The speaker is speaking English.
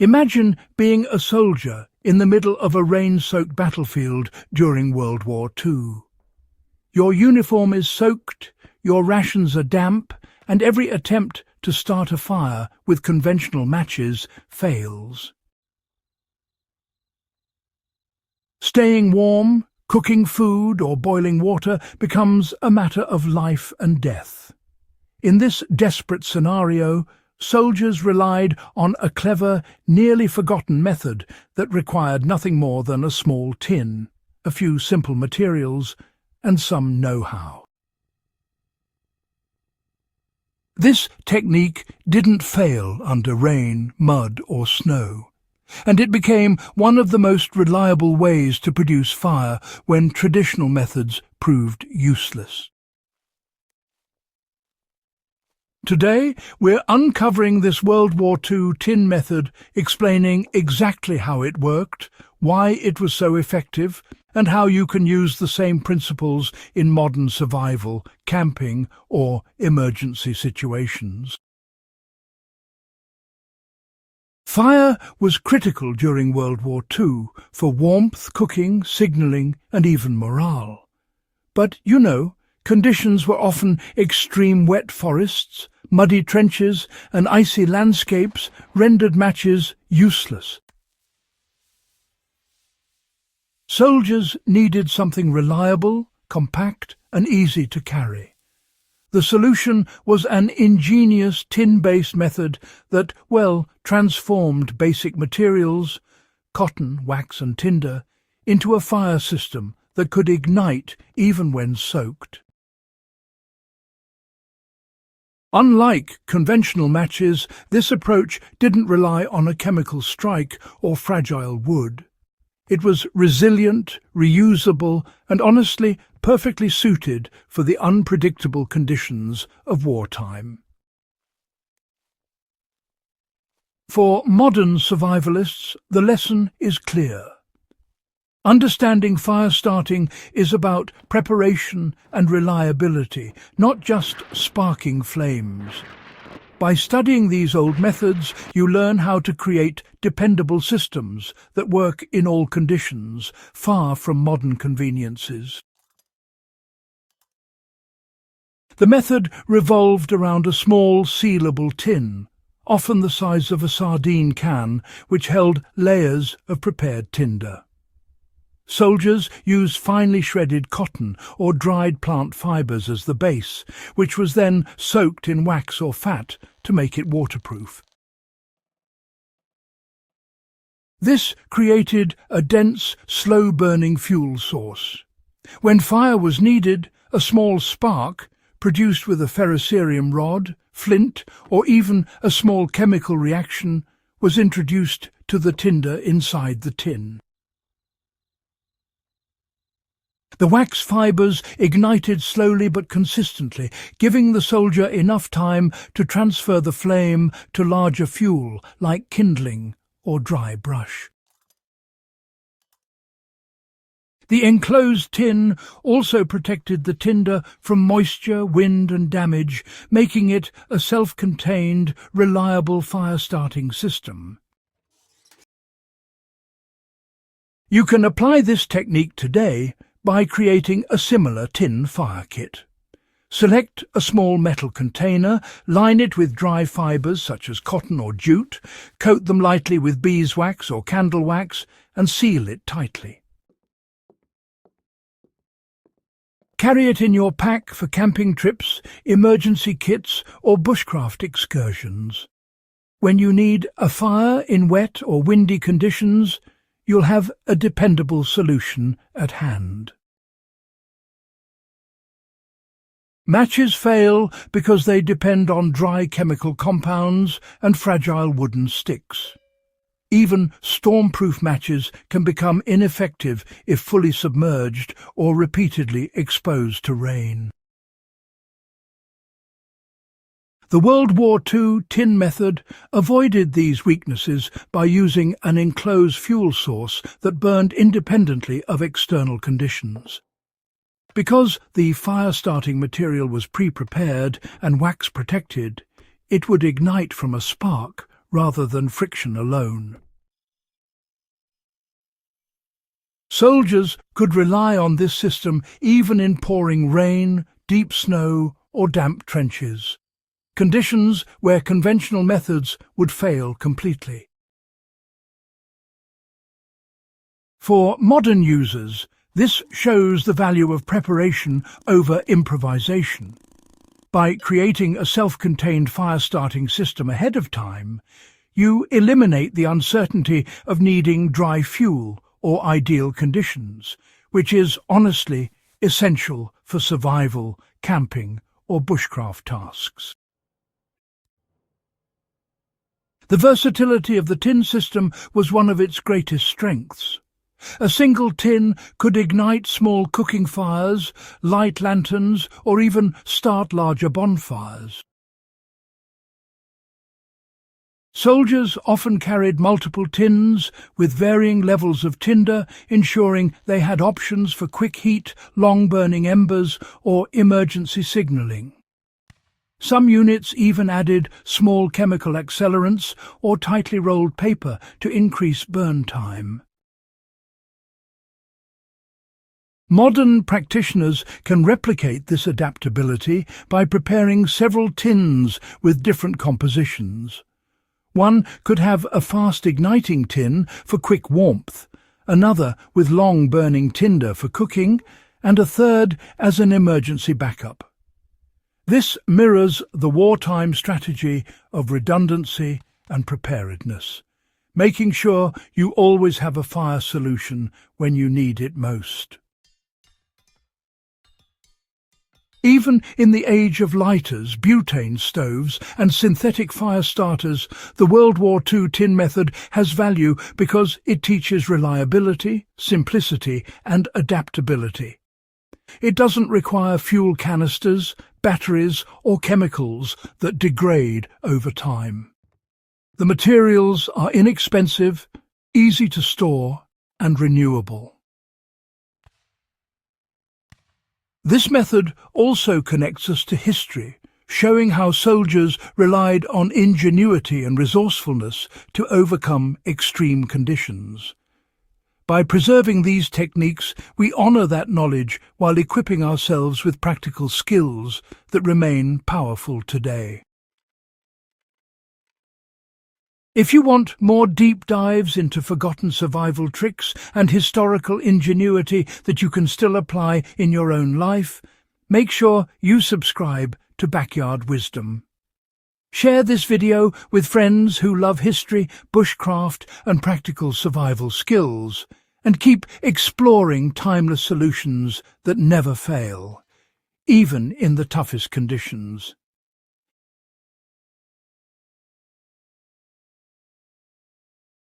Imagine being a soldier in the middle of a rain-soaked battlefield during World War II. Your uniform is soaked, your rations are damp, and every attempt to start a fire with conventional matches fails. Staying warm, cooking food or boiling water becomes a matter of life and death. In this desperate scenario, soldiers relied on a clever, nearly forgotten method that required nothing more than a small tin, a few simple materials, and some know-how. This technique didn't fail under rain, mud, or snow, and it became one of the most reliable ways to produce fire when traditional methods proved useless. Today, we're uncovering this World War II tin method, explaining exactly how it worked, why it was so effective, and how you can use the same principles in modern survival, camping, or emergency situations. Fire was critical during World War II for warmth, cooking, signalling, and even morale. But, conditions were often extreme wet forests, muddy trenches, and icy landscapes rendered matches useless. Soldiers needed something reliable, compact, and easy to carry. The solution was an ingenious tin-based method that, transformed basic materials, cotton, wax, and tinder, into a fire system that could ignite even when soaked. Unlike conventional matches, this approach didn't rely on a chemical strike or fragile wood. It was resilient, reusable, and honestly perfectly suited for the unpredictable conditions of wartime. For modern survivalists, the lesson is clear. Understanding fire starting is about preparation and reliability, not just sparking flames. By studying these old methods, you learn how to create dependable systems that work in all conditions, far from modern conveniences. The method revolved around a small sealable tin, often the size of a sardine can, which held layers of prepared tinder. Soldiers used finely shredded cotton or dried plant fibres as the base, which was then soaked in wax or fat to make it waterproof. This created a dense, slow-burning fuel source. When fire was needed, a small spark, produced with a ferrocerium rod, flint, or even a small chemical reaction, was introduced to the tinder inside the tin. The wax fibres ignited slowly but consistently, giving the soldier enough time to transfer the flame to larger fuel like kindling or dry brush. The enclosed tin also protected the tinder from moisture, wind and damage, making it a self-contained, reliable fire-starting system. You can apply this technique today by creating a similar tin fire kit. Select a small metal container, line it with dry fibres such as cotton or jute, coat them lightly with beeswax or candle wax, and seal it tightly. Carry it in your pack for camping trips, emergency kits, or bushcraft excursions. When you need a fire in wet or windy conditions, you'll have a dependable solution at hand. Matches fail because they depend on dry chemical compounds and fragile wooden sticks. Even storm-proof matches can become ineffective if fully submerged or repeatedly exposed to rain. The World War II tin method avoided these weaknesses by using an enclosed fuel source that burned independently of external conditions. Because the fire-starting material was pre-prepared and wax-protected, it would ignite from a spark rather than friction alone. Soldiers could rely on this system even in pouring rain, deep snow, or damp trenches, conditions where conventional methods would fail completely. For modern users, this shows the value of preparation over improvisation. By creating a self-contained fire-starting system ahead of time, you eliminate the uncertainty of needing dry fuel or ideal conditions, which is honestly essential for survival, camping, or bushcraft tasks. The versatility of the tin system was one of its greatest strengths. A single tin could ignite small cooking fires, light lanterns, or even start larger bonfires. Soldiers often carried multiple tins with varying levels of tinder, ensuring they had options for quick heat, long-burning embers, or emergency signalling. Some units even added small chemical accelerants or tightly rolled paper to increase burn time. Modern practitioners can replicate this adaptability by preparing several tins with different compositions. One could have a fast-igniting tin for quick warmth, another with long-burning tinder for cooking, and a third as an emergency backup. This mirrors the wartime strategy of redundancy and preparedness, making sure you always have a fire solution when you need it most. Even in the age of lighters, butane stoves, and synthetic fire starters, the World War II tin method has value because it teaches reliability, simplicity, and adaptability. It doesn't require fuel canisters, batteries, or chemicals that degrade over time. The materials are inexpensive, easy to store, and renewable. This method also connects us to history, showing how soldiers relied on ingenuity and resourcefulness to overcome extreme conditions. By preserving these techniques, we honor that knowledge while equipping ourselves with practical skills that remain powerful today. If you want more deep dives into forgotten survival tricks and historical ingenuity that you can still apply in your own life, make sure you subscribe to Backyard Wisdom. Share this video with friends who love history, bushcraft, and practical survival skills, and keep exploring timeless solutions that never fail, even in the toughest conditions.